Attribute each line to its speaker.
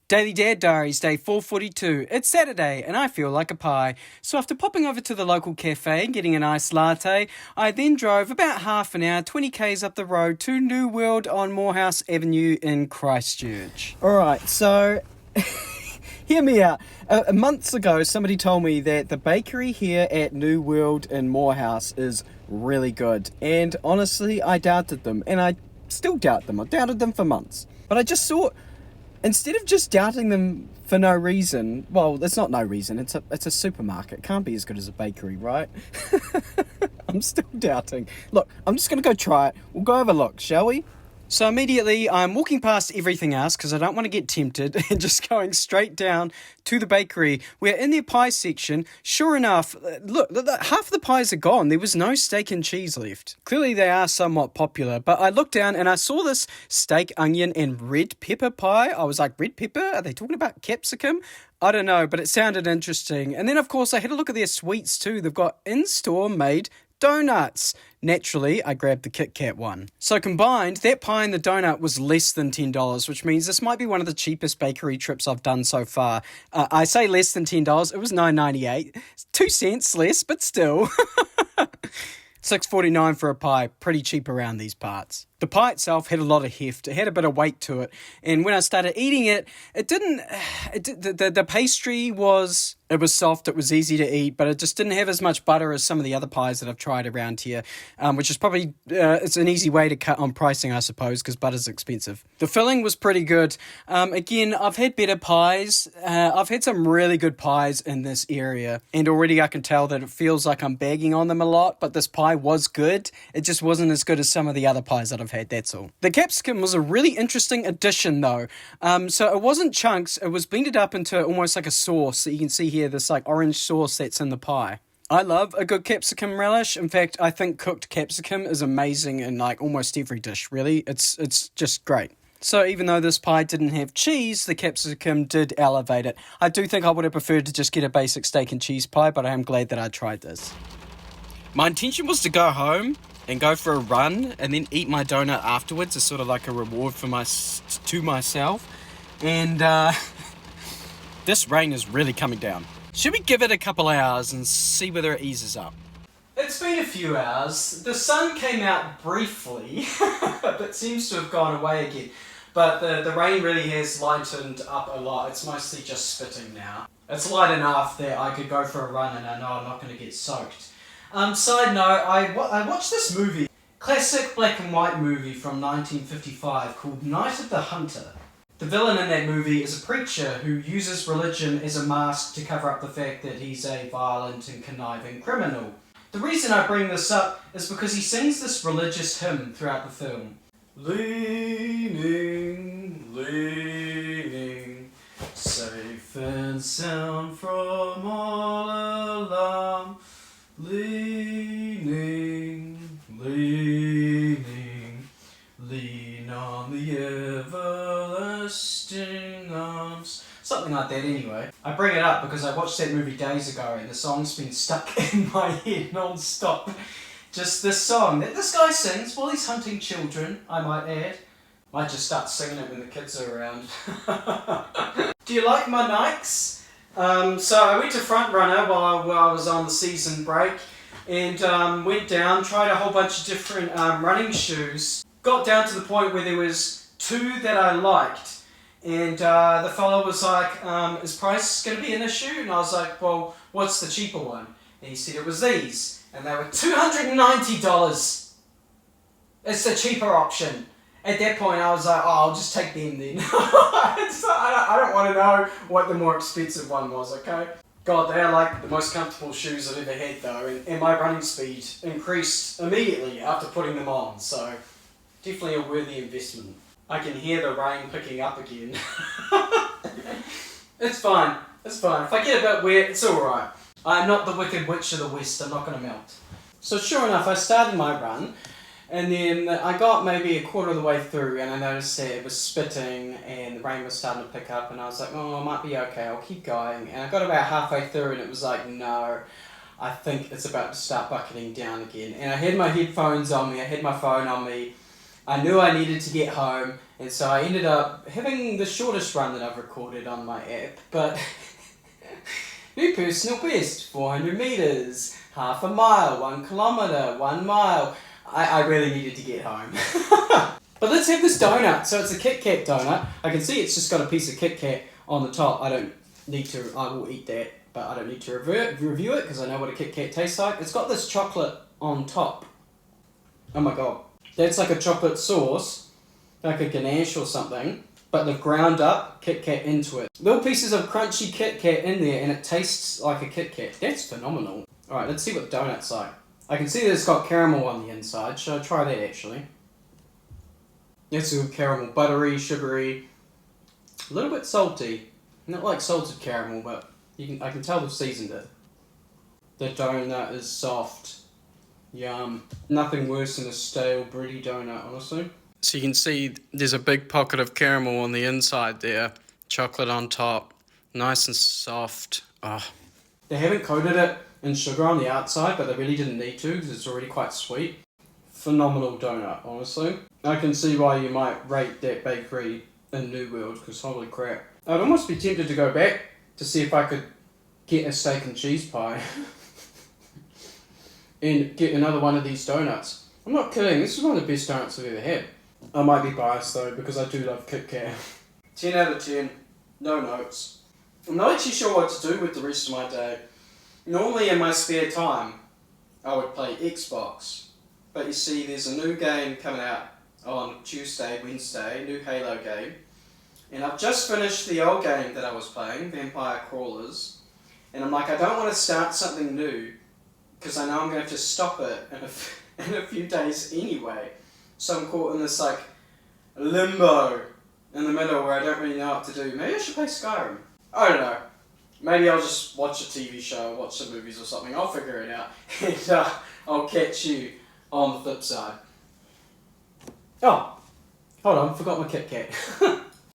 Speaker 1: Daily Dad Diaries, day 442. It's Saturday and I feel like a pie. So after popping over to the local cafe and getting an iced latte, I then drove about half an hour, 20 k's up the road to New World on Moorhouse Avenue in Christchurch. Alright, so hear me out. Months ago, somebody told me that the bakery here at New World in Moorhouse is really good. And honestly, I doubted them. And I still doubt them. I've doubted them for months. But I just thought, instead of just doubting them for no reason, well, it's not no reason, it's a supermarket. It can't be as good as a bakery, right? I'm still doubting. Look, I'm just going to go try it. We'll go have a look, shall we? So immediately I'm walking past everything else because I don't want to get tempted and just going straight down to the bakery where in their pie section, sure enough, look, half the pies are gone. There was no steak and cheese left. Clearly they are somewhat popular, but I looked down and I saw this steak, onion and red pepper pie. I was like, red pepper? Are they talking about capsicum? I don't know, but it sounded interesting. And then of course I had a look at their sweets too. They've got in-store made donuts. Naturally, I grabbed the Kit Kat one. So combined, that pie and the donut was less than $10, which means this might be one of the cheapest bakery trips I've done so far. I say less than $10, it was $9.98. 2 cents less, but still. $6.49 for a pie, pretty cheap around these parts. The pie itself had a lot of heft, it had a bit of weight to it, and when I started eating it, the pastry was soft, it was easy to eat, but it just didn't have as much butter as some of the other pies that I've tried around here, which is probably, it's an easy way to cut on pricing, I suppose, because butter's expensive. The filling was pretty good. Again, I've had better pies. I've had some really good pies in this area, and already I can tell that it feels like I'm bagging on them a lot, but this pie was good. It just wasn't as good as some of the other pies that I've had, that's all. The capsicum was a really interesting addition though. So it wasn't chunks, it was blended up into almost like a sauce that you can see here, this like orange sauce that's in the pie. I love a good capsicum relish. In fact, I think cooked capsicum is amazing in like almost every dish, really. It's just great. So even though this pie didn't have cheese, the capsicum did elevate it. I do think I would have preferred to just get a basic steak and cheese pie, but I am glad that I tried this. My intention was to go home and go for a run and then eat my donut afterwards as sort of like a reward for myself. And this rain is really coming down. Should we give it a couple hours and see whether it eases up? It's been a few hours. The sun came out briefly, but seems to have gone away again. But the rain really has lightened up a lot. It's mostly just spitting now. It's light enough that I could go for a run and I know I'm not going to get soaked. Side note, I watched this movie, classic black and white movie from 1955 called Night of the Hunter. The villain in that movie is a preacher who uses religion as a mask to cover up the fact that he's a violent and conniving criminal. The reason I bring this up is because he sings this religious hymn throughout the film. Leaning, leaning, safe and sound from all alarm. Leaning, leaning, lean on the everlasting arms. Something like that anyway. I bring it up because I watched that movie days ago and the song's been stuck in my head non-stop. Just this song that this guy sings while he's hunting children, I might add. Might just start singing it when the kids are around. Do you like my Nikes? So I went to Front Runner while I was on the season break and went down, tried a whole bunch of different running shoes. Got down to the point where there was 2 that I liked and the fellow was like, is price going to be an issue? And I was like, well, what's the cheaper one? And he said it was these and they were $290. It's the cheaper option. At that point, I was like, oh, I'll just take them then. So I don't want to know what the more expensive one was, okay? God, they are like the most comfortable shoes I've ever had, though, and my running speed increased immediately after putting them on, so definitely a worthy investment. I can hear the rain picking up again. It's fine. It's fine. If I get a bit wet, it's alright. I'm not the Wicked Witch of the West. I'm not going to melt. So sure enough, I started my run. And then I got maybe a quarter of the way through and I noticed that it was spitting and the rain was starting to pick up and I was like, oh, I might be okay, I'll keep going. And I got about halfway through and it was like, no, I think it's about to start bucketing down again. And I had my headphones on me, I had my phone on me. I knew I needed to get home And so I ended up having the shortest run that I've recorded on my app, but new personal best, 400 metres, half a mile, 1 kilometre, 1 mile. I really needed to get home. But let's have this donut. So it's a Kit Kat donut. I can see it's just got a piece of Kit Kat on the top. I will eat that, but I don't need to review it because I know what a Kit Kat tastes like. It's got this chocolate on top. Oh my god. That's like a chocolate sauce, like a ganache or something, but they've ground up Kit Kat into it. Little pieces of crunchy Kit Kat in there and it tastes like a Kit Kat. That's phenomenal. Alright, let's see what the donut's like. I can see that it's got caramel on the inside. Should I try that actually? It's a caramel, buttery, sugary, a little bit salty. Not like salted caramel, but I can tell they've seasoned it. The donut is soft. Yum. Nothing worse than a stale, bready donut, honestly. So you can see there's a big pocket of caramel on the inside there. Chocolate on top. Nice and soft. Oh. They haven't coated it in sugar on the outside, but they really didn't need to because it's already quite sweet. Phenomenal donut, honestly. I can see why you might rate that bakery in New World, because holy crap. I'd almost be tempted to go back to see if I could get a steak and cheese pie and get another one of these donuts. I'm not kidding, this is one of the best donuts I've ever had. I might be biased though, because I do love Kit Kat. 10 out of 10, no notes. I'm not actually sure what to do with the rest of my day. Normally in my spare time, I would play Xbox. But you see, there's a new game coming out on Wednesday, new Halo game. And I've just finished the old game that I was playing, Vampire Crawlers. And I'm like, I don't want to start something new, because I know I'm going to have to stop it in a few days anyway. So I'm caught in this like limbo in the middle where I don't really know what to do. Maybe I should play Skyrim. I don't know. Maybe I'll just watch a TV show, watch some movies or something. I'll figure it out. And I'll catch you on the flip side. Oh, hold on, forgot my Kit Kat.